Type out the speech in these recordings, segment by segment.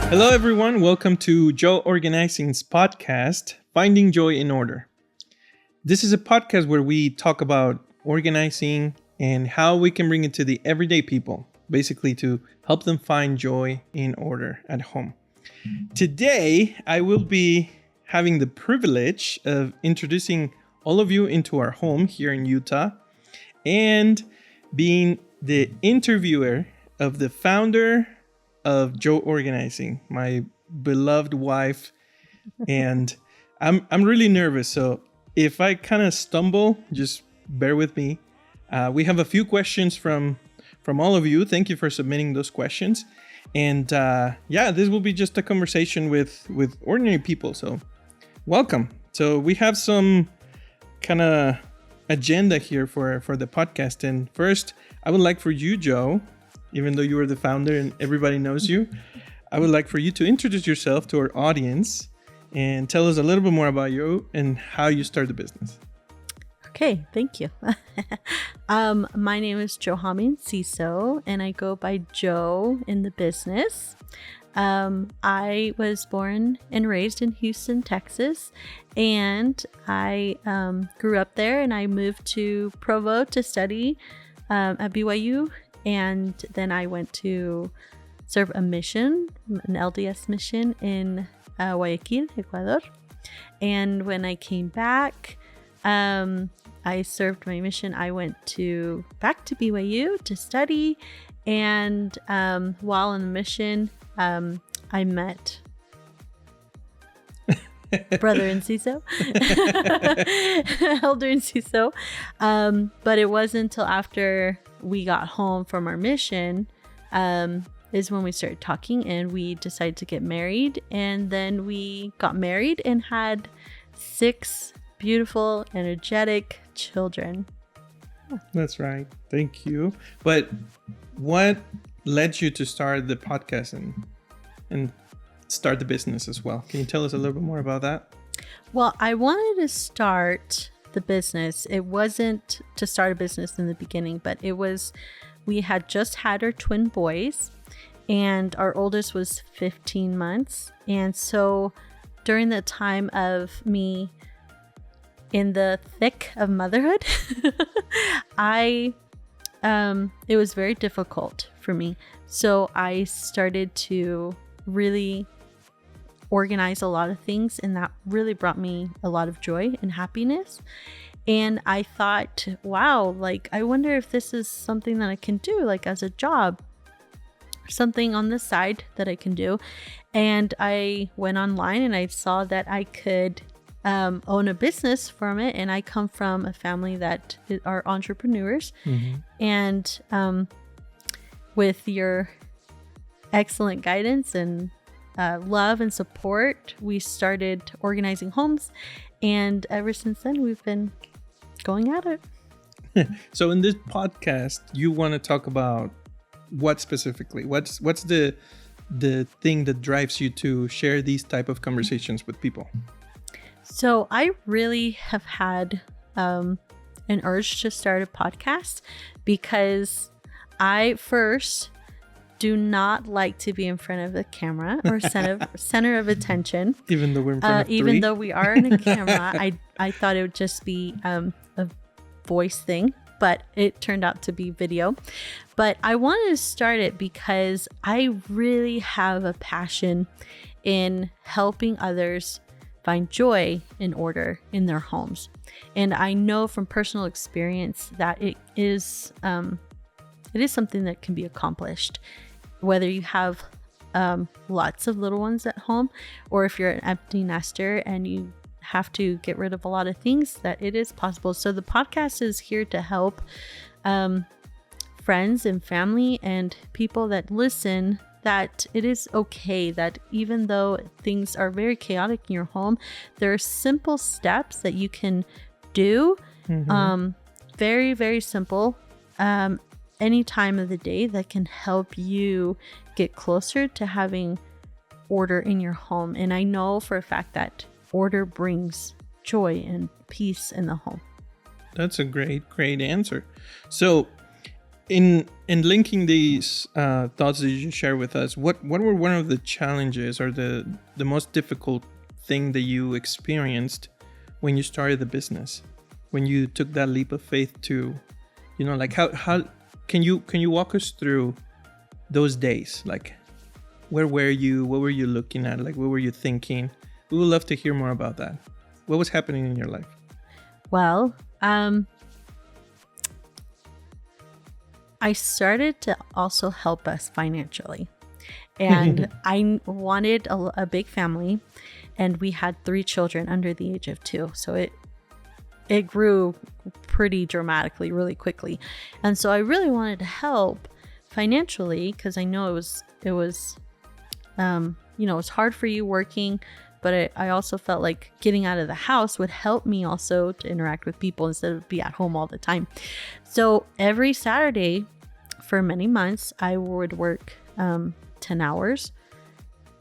Hello, everyone. Welcome to Joe Organizing's podcast, Finding Joy in Order. This is a podcast where we talk about organizing and how we can bring it to the everyday people, basically to help them find joy in order at home. Today, I will be having the privilege of introducing all of you into our home here in Utah and being the interviewer of the founder of Joe Organizing, my beloved wife. And I'm really nervous. So if I kind of stumble, just bear with me. We have a few questions from all of you. Thank you for submitting those questions. And this will be just a conversation with ordinary people. So welcome. So we have some kind of agenda here for the podcast. And first, I would like for you, Joe, even though you are the founder and everybody knows you, I would like for you to introduce yourself to our audience and tell us a little bit more about you and how you started the business. Okay, thank you. My name is Johanna Enciso, and I go by Joe in the business. I was born and raised in Houston, Texas, and I grew up there, and I moved to Provo to study at BYU. And then I went to serve a mission, an LDS mission in Guayaquil, Ecuador. And when I came back, I served my mission. I went back to BYU to study. And while on the mission, I met Brother Enciso, Elder Enciso. But it wasn't until after we got home from our mission is when we started talking, and we decided to get married. And then we got married and had 6 beautiful, energetic children. That's right. Thank you. But what led you to start the podcast and start the business as well? Can you tell us a little bit more about that? Well, I wanted to start the business. It wasn't to start a business in the beginning, but we had just had our twin boys, and our oldest was 15 months. And so during the time of me in the thick of motherhood, it was very difficult for me. So I started to really organize a lot of things, and that really brought me a lot of joy and happiness. And I thought, wow, I wonder if this is something that I can do as a job, something on the side that I can do. And I went online and I saw that I could own a business from it. And I come from a family that are entrepreneurs. Mm-hmm. And with your excellent guidance and love and support, we started organizing homes, and ever since then we've been going at it. So in this podcast, you want to talk about what specifically? What's the thing that drives you to share these type of conversations with people? So I really have had an urge to start a podcast because I first do not like to be in front of the camera or center of attention. Even though we're in front of even though we are in a camera, I thought it would just be a voice thing, but it turned out to be video. But I wanted to start it because I really have a passion in helping others find joy in order in their homes. And I know from personal experience that it is something that can be accomplished, whether you have lots of little ones at home, or if you're an empty nester and you have to get rid of a lot of things, that it is possible. So the podcast is here to help friends and family and people that listen, that it is okay, that even though things are very chaotic in your home, there are simple steps that you can do, very, very simple, any time of the day, that can help you get closer to having order in your home. And I know for a fact that order brings joy and peace in the home. That's a great answer. So in And linking these thoughts that you just shared with us, what were one of the challenges or the most difficult thing that you experienced when you started the business, when you took that leap of faith to, like how can you walk us through those days? Like, where were you? What were you looking at? Like, what were you thinking? We would love to hear more about that. What was happening in your life? Well, I started to also help us financially. And I wanted a big family, and we had 3 children under the age of 2. So it grew pretty dramatically, really quickly. And so I really wanted to help financially, because I know it was it's hard for you working, but I also felt like getting out of the house would help me also to interact with people instead of be at home all the time. So every Saturday for many months, I would work 10 hours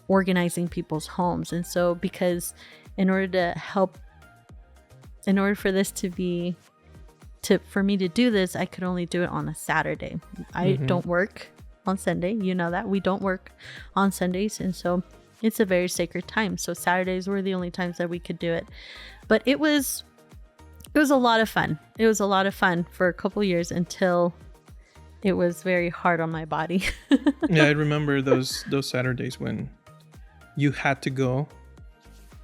organizing people's homes. And so because in order for this for me to do this, I could only do it on a Saturday. I don't work on Sunday. You know that we don't work on Sundays. And so it's a very sacred time. So Saturdays were the only times that we could do it. But it was a lot of fun. It was a lot of fun for a couple years until it was very hard on my body. Yeah, I remember those Saturdays when you had to go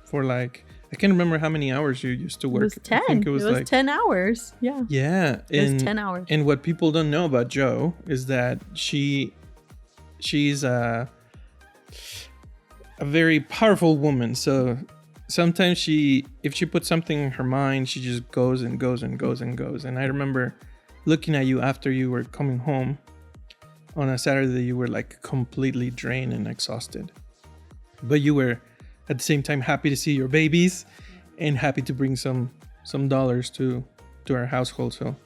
for like, I can't remember how many hours you used to work. It was 10. I think it was like 10 hours. Yeah. Yeah. It was 10 hours. And what people don't know about Jo is that she's a very powerful woman. So sometimes if she puts something in her mind, she just goes and goes and goes and goes. And I remember looking at you after you were coming home on a Saturday, you were like completely drained and exhausted. But you were at the same time happy to see your babies and happy to bring some dollars to our household. So,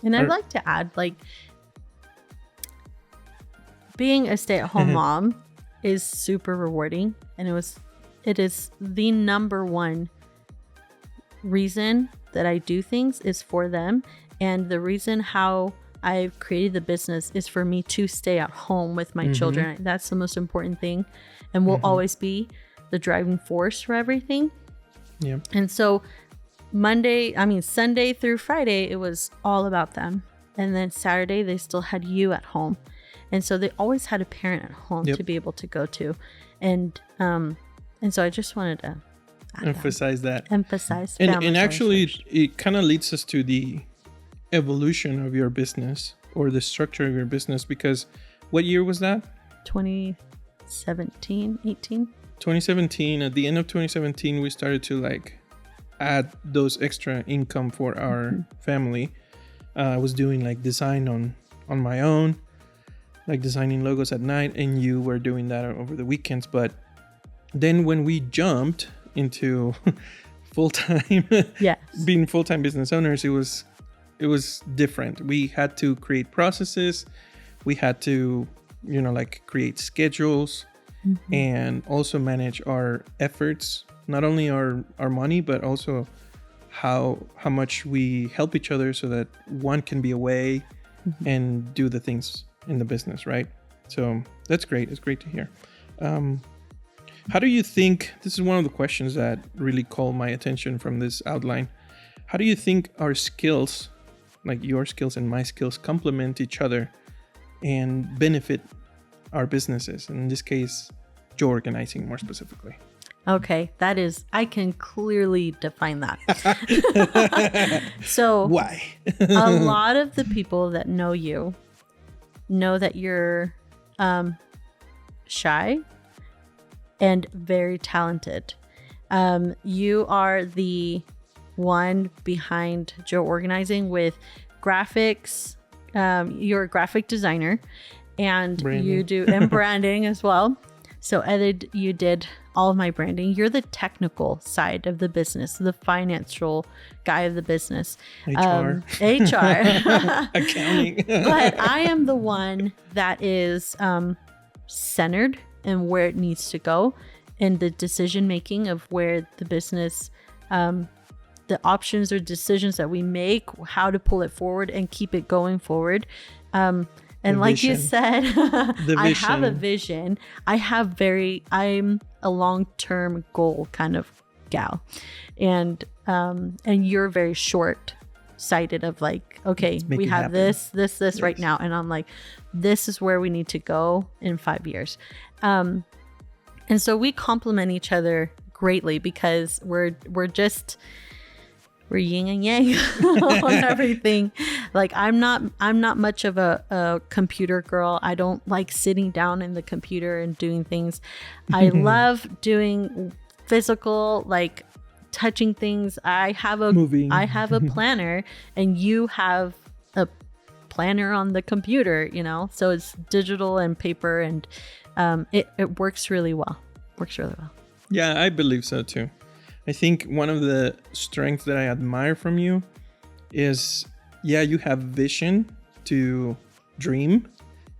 and I'd like to add, like, being a stay-at-home mom is super rewarding, and it is the number one reason that I do things is for them. And the reason how I've created the business is for me to stay at home with my children. That's the most important thing, and will always be the driving force for everything. Yeah. And so Sunday through Friday, it was all about them. And then Saturday, they still had you at home. And so they always had a parent at home to be able to go to. And so I just wanted to emphasize that. Emphasize. And actually, it kind of leads us to the evolution of your business or the structure of your business, because what year was that? 2017, 18? 2017. At the end of 2017, we started to like add those extra income for our family. I was doing like design on my own, like designing logos at night, and you were doing that over the weekends. But then when we jumped into full-time, being full-time business owners, it was different. We had to create processes. We had to, like create schedules and also manage our efforts, not only our money, but also how much we help each other so that one can be away and do the things in the business, right? So that's great. It's great to hear. How do you think, this is one of the questions that really called my attention from this outline. How do you think our skills, like your skills and my skills, complement each other and benefit our businesses? In this case, Jo Organizing more specifically. Okay, I can clearly define that. So why? A lot of the people that know you know that you're shy and very talented. You are the one behind Jo Organizing with graphics. You're a graphic designer, and branding. You do and branding as well. So you did all of my branding. You're the technical side of the business, the financial guy of the business. HR. Accounting. But I am the one that is centered in where it needs to go, and the decision making of where the business, the options or decisions that we make, how to pull it forward and keep it going forward. And And The like you vision. said, The I have a vision. vision. I'm a long-term goal kind of gal. And you're very short-sighted of like, okay, make we it have happen. this right Yes. now. And I'm like, this is where we need to go in 5 years. And so we complement each other greatly because we're yin and yang on everything. Like I'm not much of a computer girl. I don't like sitting down in the computer and doing things. I love doing physical, like touching things. Moving. I have a planner and you have a planner on the computer, you know, so it's digital and paper, and it works really well. Yeah, I believe so too. I think one of the strengths that I admire from you is, yeah, you have vision to dream.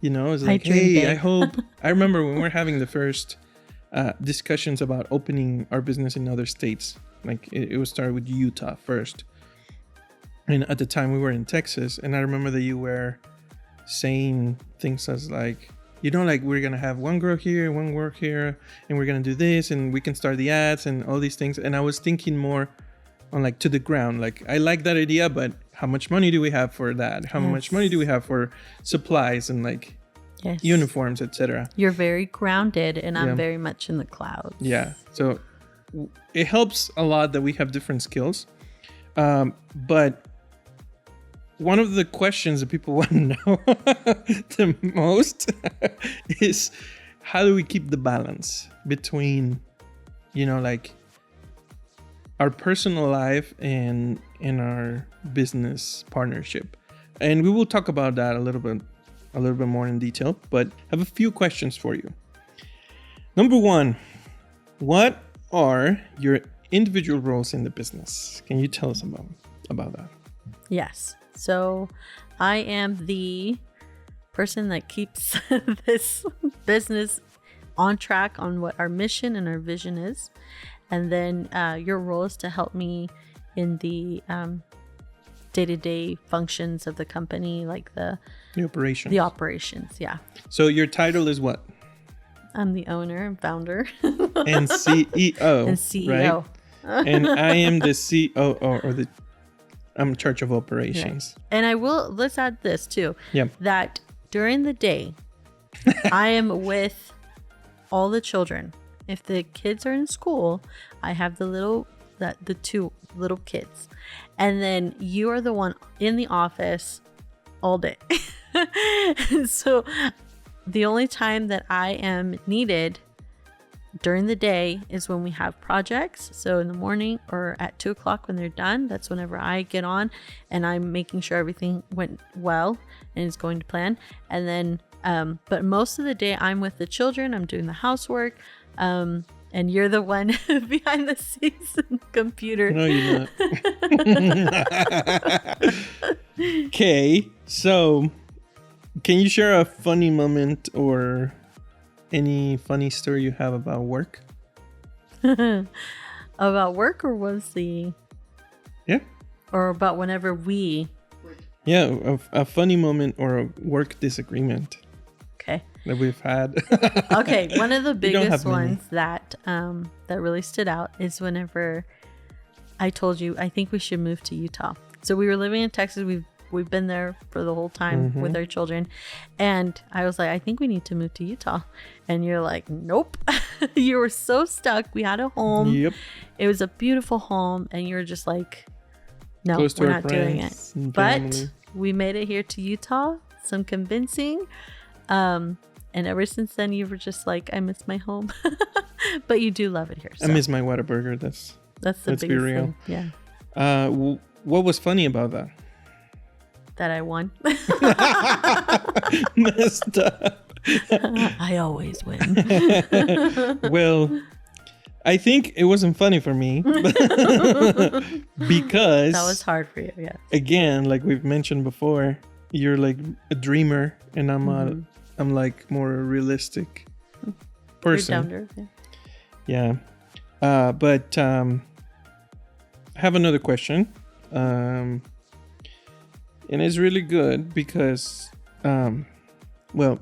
You know, it's like, dream hey, big. I hope. I remember when we were having the first discussions about opening our business in other states. Like it was started with Utah first. And at the time we were in Texas. And I remember that you were saying things as like, you know, like we're going to have one girl here, one work here, and we're going to do this, and we can start the ads and all these things. And I was thinking more on like to the ground. Like I like that idea, but how much money do we have for that? How much money do we have for supplies and like Yes. uniforms, etc.? You're very grounded, and I'm Yeah. very much in the clouds. Yeah. So it helps a lot that we have different skills. But one of the questions that people want to know the most is how do we keep the balance between, you know, like our personal life and our business partnership? And we will talk about that a little bit more in detail, but I have a few questions for you. Number one, what are your individual roles in the business? Can you tell us about that? Yes. So I am the person that keeps this business on track on what our mission and our vision is. And then your role is to help me in the day-to-day functions of the company, like the operations. Yeah. So your title is what? I'm the owner and founder And CEO. and CEO. Right? And I am the COO, or I'm in charge of operations. And let's add this too. Yeah. That during the day, I am with all the children. If the kids are in school, I have the two little kids. And then you are the one in the office all day. So the only time that I am needed during the day is when we have projects. So in the morning or at 2:00 when they're done, that's whenever I get on and I'm making sure everything went well and is going to plan. And then, but most of the day I'm with the children, I'm doing the housework. And you're the one behind the scenes in the computer. No, you're not. Okay, so can you share a funny moment or any funny story you have about work? About work, or Yeah. or about whenever we. Yeah, a funny moment or a work disagreement Okay. that we've had. Okay, one of the We don't have biggest many. ones that really stood out is whenever I told you I think we should move to Utah. So we were living in Texas. We've been there for the whole time Mm-hmm. with our children, and I was like, I think we need to move to Utah. And you're like, nope. You were so stuck. We had a home. Yep. It was a beautiful home, and you're just like, no, Close to we're our not doing it. friends and But family. we made it here to Utah. Some convincing. And ever since then, you were just like, I miss my home. But you do love it here. I So miss my Whataburger. that's the let's be biggest real. thing. Yeah. What was funny about that? That I won. Messed up. I always win. Well, I think it wasn't funny for me because That was hard for you. Yeah. again, like we've mentioned before, you're like a dreamer, and Mm-hmm. I'm like more a realistic You're person. down to earth, yeah. Yeah. But I have another question. And it's really good because well,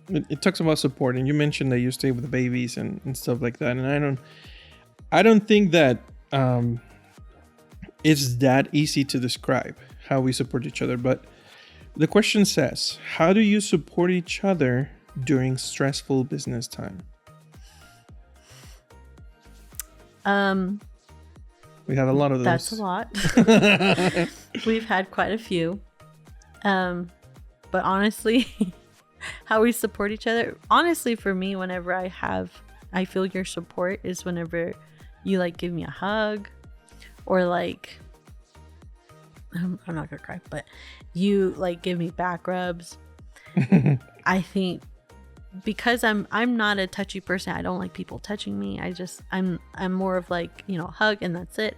it talks about support, and you mentioned that you stay with the babies and stuff like that. And I don't think that it's that easy to describe how we support each other. But the question says, how do you support each other during stressful business time? We have a lot of those. That's a lot. We've had quite a few. But honestly, how we support each other, honestly, for me, whenever I feel your support is whenever you like give me a hug, or like, I'm not gonna cry, but you like give me back rubs. I think because I'm not a touchy person. I don't like people touching me. I'm more of like, hug and that's it.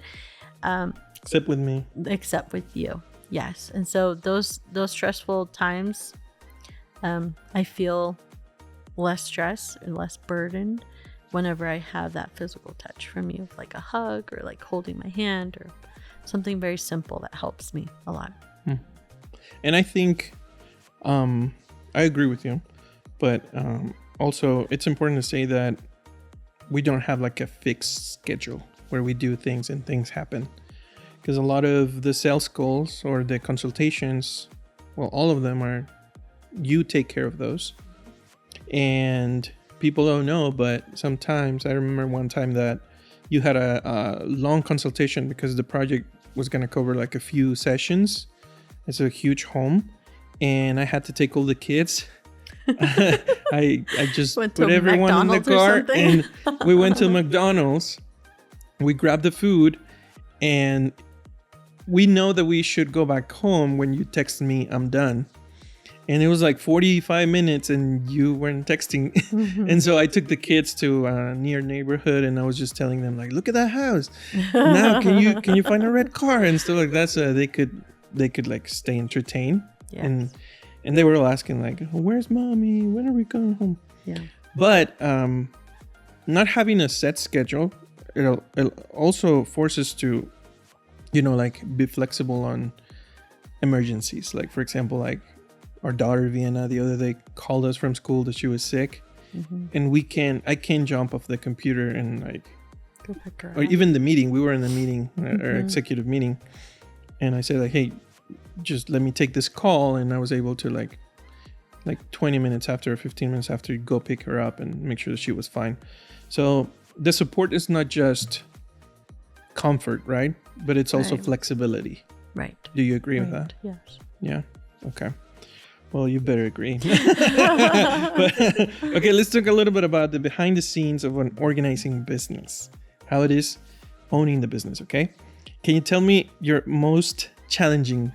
Except with me. Except with you. Yes. And so those stressful times, I feel less stress and less burdened whenever I have that physical touch from you, like a hug or like holding my hand or something very simple that helps me a lot. And I think I agree with you, but also it's important to say that we don't have like a fixed schedule where we do things and things happen, because a lot of the sales calls or the consultations, well, all of them are you take care of those, and people don't know, but sometimes I remember one time that you had a long consultation because the project was going to cover like a few sessions. It's a huge home, and I had to take all the kids. I just put everyone in the car and we went to McDonald's. We grabbed the food, and we know that we should go back home when you text me I'm done. And it was like 45 minutes and you weren't texting. And so I took the kids to a near neighborhood, and I was just telling them like, look at that house. Now can you find a red car and stuff like that, so they could like stay entertained. Yes. And they were all asking like, where's mommy? When are we going home? Yeah. But not having a set schedule, it also forces to, like be flexible on emergencies. Like for example, like our daughter Vienna the other day called us from school that she was sick, and I can't jump off the computer and like go pick her up. Or even the meeting. We were in the meeting, our executive meeting, and I said like, hey, just let me take this call, and I was able to like 20 minutes after or 15 minutes after go pick her up and make sure that she was fine. So the support is not just comfort, right? But it's also flexibility. Right. Do you agree with that? Yes. Yeah. Okay. Well, you better agree. But, okay, let's talk a little bit about the behind the scenes of an organizing business. How it is owning the business, okay? Can you tell me your most challenging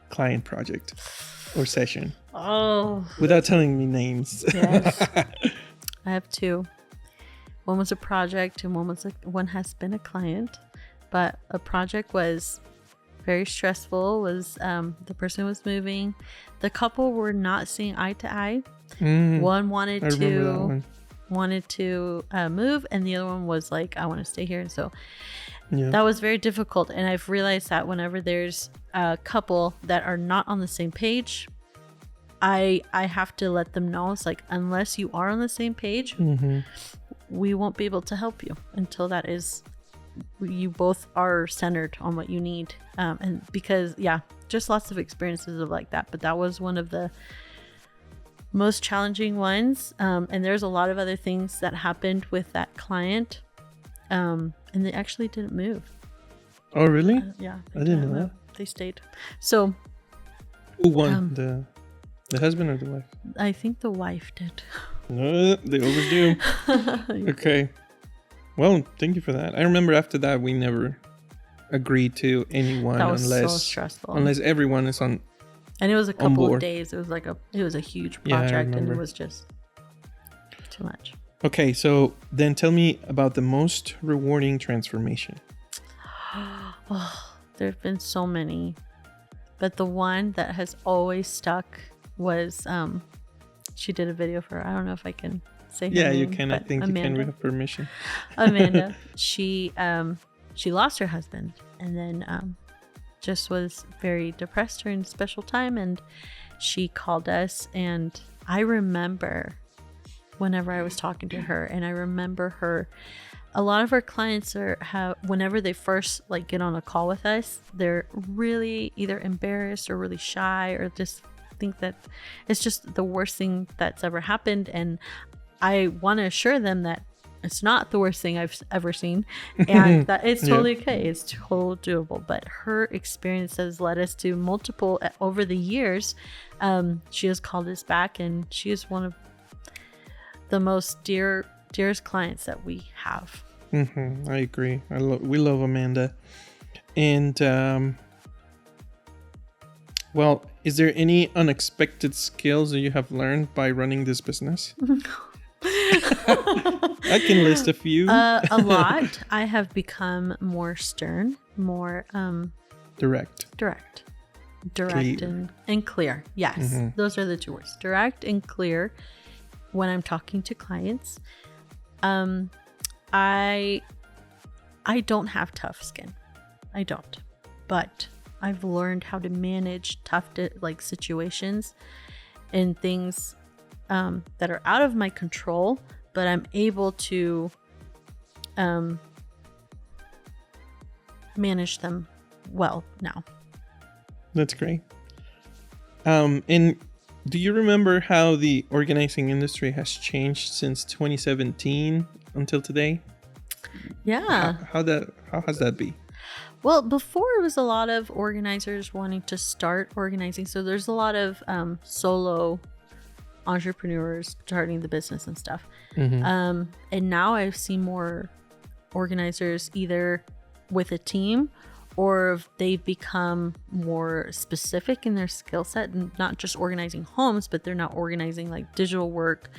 client project or session? Oh. Without telling me names. Yes. I have two. One was a project and one has been a client. But a project was very stressful. The person was moving. The couple were not seeing eye to eye. One wanted to move, and the other one was like, I want to stay here. And so that was very difficult. And I've realized that whenever there's a couple that are not on the same page, I have to let them know. It's like, unless you are on the same page, we won't be able to help you until you both are centered on what you need. And because, just lots of experiences of like that. But that was one of the most challenging ones. And there's a lot of other things that happened with that client. And they actually didn't move. Oh, really? Yeah. I didn't know that. They stayed. So who won? The husband or the wife? I think the wife did. No, they overdue. Okay. Well, thank you for that. I remember after that, we never agreed to anyone that was so stressful. Unless everyone is on. And it was a couple of days. It was a huge project, and it was just too much. Okay, so then tell me about the most rewarding transformation. There have been so many, but the one that has always stuck was she did a video for her. I don't know if I can say her name, you can. I think Amanda. You can. We have permission. Amanda. She lost her husband, and then just was very depressed during a special time, and she called us, and I remember whenever I was talking to her, and I remember her, a lot of our clients whenever they first like get on a call with us, they're really either embarrassed or really shy, or just think that it's just the worst thing that's ever happened. And I want to assure them that it's not the worst thing I've ever seen, and that it's totally okay. It's totally doable. But her experience has led us to multiple over the years. She has called us back, and she is one of the most dearest clients that we have. I agree. We love Amanda. And well, is there any unexpected skills that you have learned by running this business? I can list a few. A lot. I have become more stern, more direct clear. and clear. Yes, those are the two words: direct and clear. When I'm talking to clients, I don't have tough skin. I don't, but I've learned how to manage tough situations and things that are out of my control, but I'm able to manage them well now. That's great. And do you remember how the organizing industry has changed since 2017 until today? Yeah. How has that been? Well, before it was a lot of organizers wanting to start organizing. So there's a lot of solo entrepreneurs starting the business and stuff. And now I've seen more organizers either with a team, or they've become more specific in their skill set, and not just organizing homes, but they're now organizing like digital work.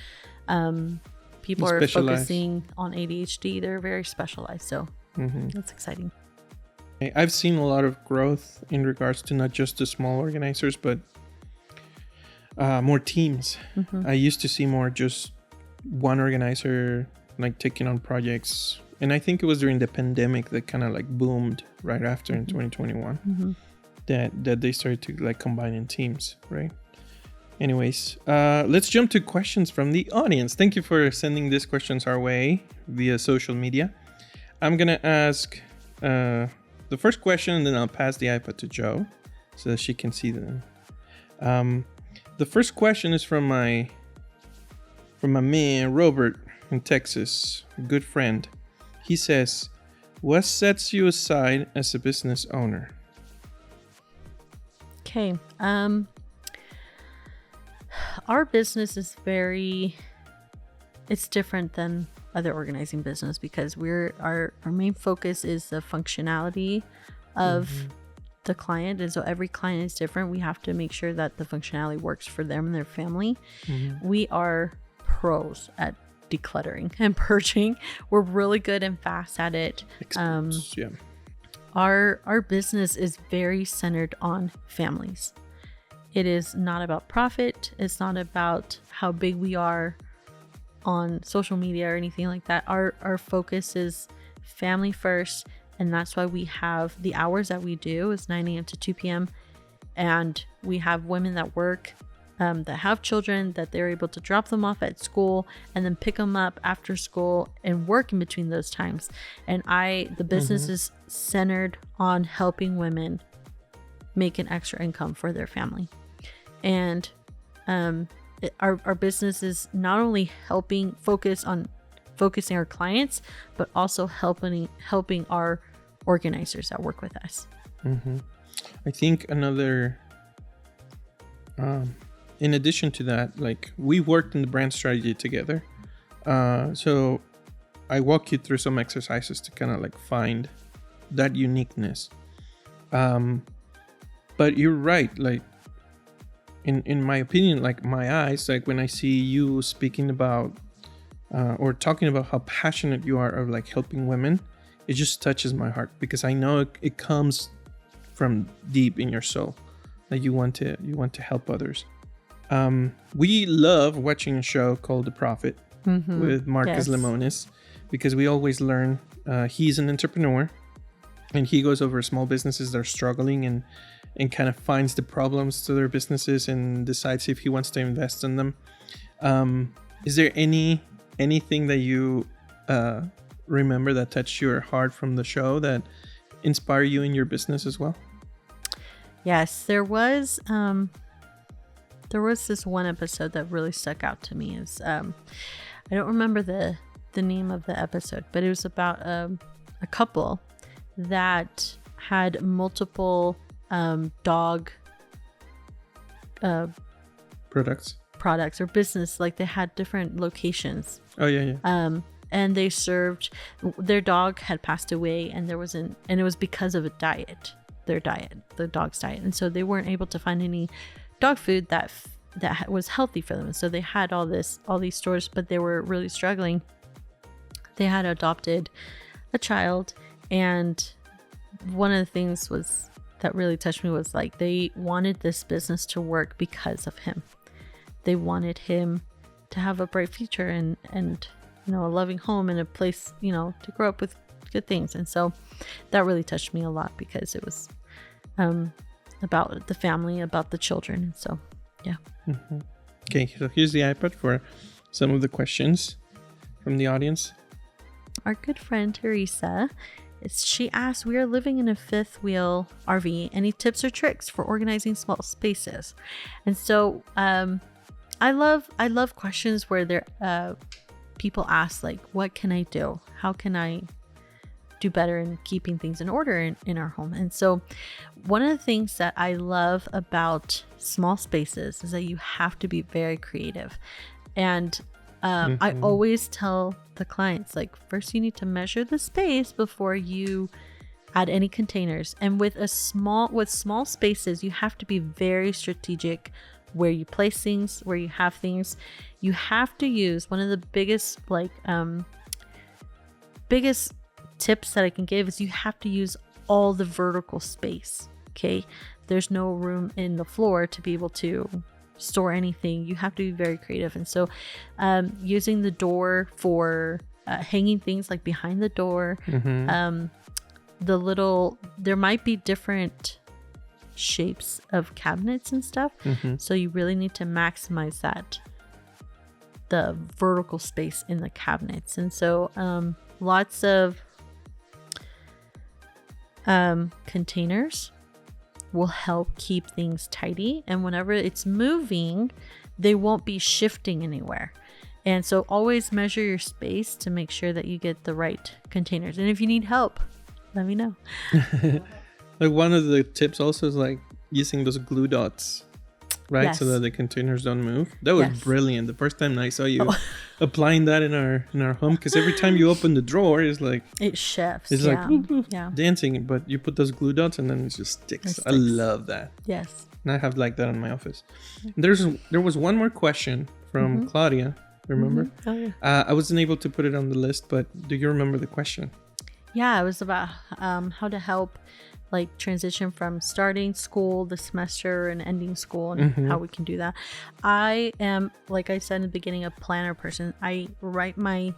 People are focusing on ADHD. They're very specialized. So that's exciting. I've seen a lot of growth in regards to not just the small organizers, but more teams. I used to see more just one organizer like taking on projects. And I think it was during the pandemic that kind of like boomed right after in 2021 that they started to like combine in teams, right? Anyways, let's jump to questions from the audience. Thank you for sending these questions our way via social media. I'm going to ask the first question, and then I'll pass the iPad to Joe so that she can see them. The first question is from my man, Robert in Texas, a good friend. He says, what sets you aside as a business owner? Okay. Our business is it's different than other organizing business because our main focus is the functionality of the client. And so every client is different. We have to make sure that the functionality works for them and their family. We are pros at decluttering and purging. We're really good and fast at it. Our business is very centered on families. It is not about profit. It's not about how big we are on social media or anything like that. Our focus is family first, and that's why we have the hours that we do is 9 a.m. to 2 p.m. And we have women that work that have children that they're able to drop them off at school and then pick them up after school and work in between those times. And the business is centered on helping women make an extra income for their family. And our business is not only focusing our clients, but also helping our organizers that work with us. I think another in addition to that, like we worked in the brand strategy together. So I walk you through some exercises to kind of like find that uniqueness. But you're right. Like in my opinion, like my eyes, like when I see you speaking about or talking about how passionate you are of like helping women, it just touches my heart because I know it comes from deep in your soul that you want to help others. We love watching a show called The Profit with Marcus Lemonis because we always learn. He's an entrepreneur and he goes over small businesses that are struggling and kind of finds the problems to their businesses and decides if he wants to invest in them. Is there anything that you remember that touched your heart from the show that inspire you in your business as well? Yes, there was this one episode that really stuck out to me. Is I don't remember the name of the episode, but it was about a couple that had multiple dog products or business. Like they had different locations. Oh yeah. And they served, their dog had passed away, and it was because of the dog's diet, and so they weren't able to find any dog food that was healthy for them. So they had all these stores, but they were really struggling. They had adopted a child, and one of the things that really touched me was like they wanted this business to work because of him. They wanted him to have a bright future and a loving home and a place, to grow up with good things. And so that really touched me a lot because it was about the family, about the children. And so, yeah. Mm-hmm. Okay, so here's the iPad for some of the questions from the audience. Our good friend Teresa, she asked, we are living in a fifth wheel RV. Any tips or tricks for organizing small spaces? And so I love questions where people ask, like, what can I do? How can I do better in keeping things in order in our home? And so one of the things that I love about small spaces is that you have to be very creative. And I always tell the clients, like, first you need to measure the space before you add any containers. And with small spaces, you have to be very strategic where you place things, where you have things. You have to use one of the biggest tips that I can give is you have to use all the vertical space. Okay, there's no room in the floor to be able to store anything. You have to be very creative. And so using the door for hanging things, like behind the door, there might be different shapes of cabinets and stuff, so you really need to maximize the vertical space in the cabinets. And so lots of containers will help keep things tidy, and whenever it's moving, they won't be shifting anywhere. And so always measure your space to make sure that you get the right containers. And if you need help, let me know. Like one of the tips also is like using those glue dots, right? Yes. So that the containers don't move. That was brilliant. The first time I saw you applying that in our home, because every time you open the drawer, it's like it shifts. It's like dancing, but you put those glue dots and then it just sticks. I love that. Yes. And I have like that in my office. There was one more question from Claudia. Remember? Oh, yeah. I wasn't able to put it on the list, but do you remember the question? Yeah, it was about how to help like transition from starting school, the semester, and ending school, and how we can do that. I am, like I said in the beginning, a planner person. I write my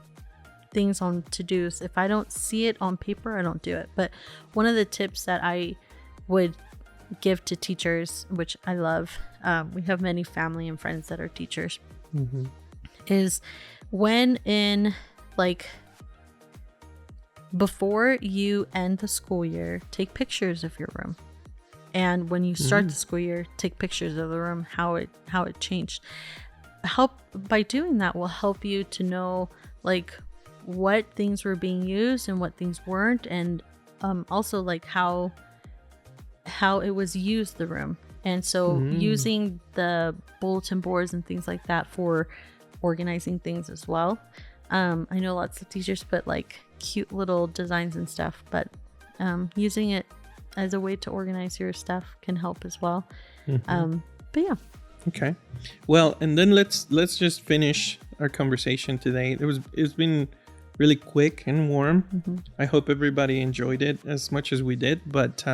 things on to-dos. If I don't see it on paper, I don't do it. But one of the tips that I would give to teachers, which I love, we have many family and friends that are teachers, is when before you end the school year, take pictures of your room. And when you start the school year, take pictures of the room, how it changed. By doing that will help you to know like what things were being used and what things weren't, and also like how it was used, the room. And so using the bulletin boards and things like that for organizing things as well. I know lots of teachers put like cute little designs and stuff, but using it as a way to organize your stuff can help as well. But yeah. Okay. Well, and then let's just finish our conversation today. It's been really quick and warm. I hope everybody enjoyed it as much as we did. But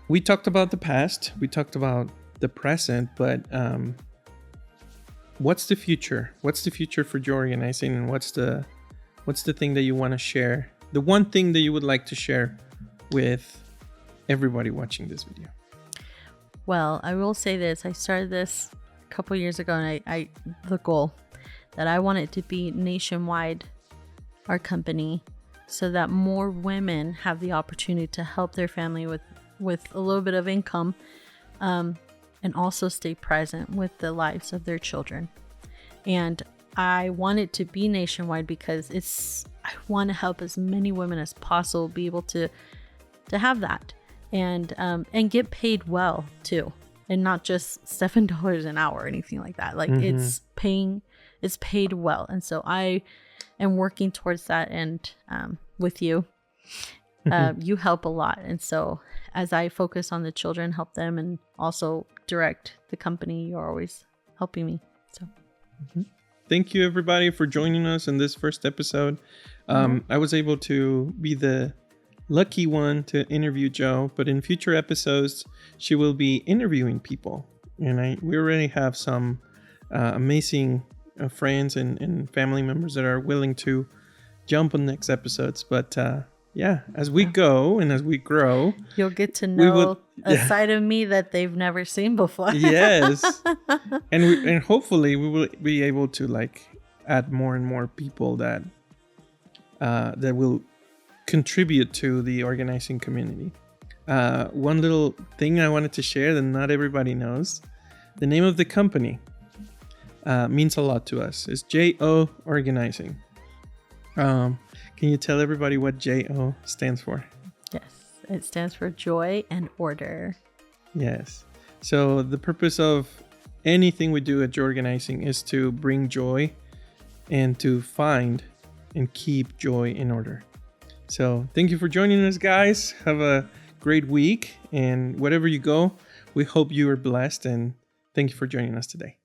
we talked about the past. We talked about the present. But what's the future? What's the future for Joy Organizing? And what's the thing that you want to share? The one thing that you would like to share with everybody watching this video? Well, I will say this. I started this a couple years ago, and I the goal that I want it to be nationwide, our company, so that more women have the opportunity to help their family with a little bit of income, and also stay present with the lives of their children. And I want it to be nationwide because I want to help as many women as possible be able to have that, and get paid well too, and not just $7 an hour or anything like that. Like it's paid well, and so I am working towards that. And with you, you help a lot, and so as I focus on the children, help them, and also direct the company, you're always helping me. So. Thank you, everybody, for joining us in this first episode. I was able to be the lucky one to interview Jo, but in future episodes, she will be interviewing people. And we already have some amazing friends and family members that are willing to jump on next episodes. But as we go and as we grow, you'll get to know a side of me that they've never seen before. Yes. And hopefully we will be able to add more and more people that will contribute to the organizing community. One little thing I wanted to share that not everybody knows: the name of the company means a lot to us. It's JO Organizing. Can you tell everybody what JO stands for? Yes, it stands for Joy and Order. Yes. So the purpose of anything we do at Jo Organizing is to bring joy and to find and keep joy in order. So thank you for joining us, guys. Have a great week, and wherever you go, we hope you are blessed, and thank you for joining us today.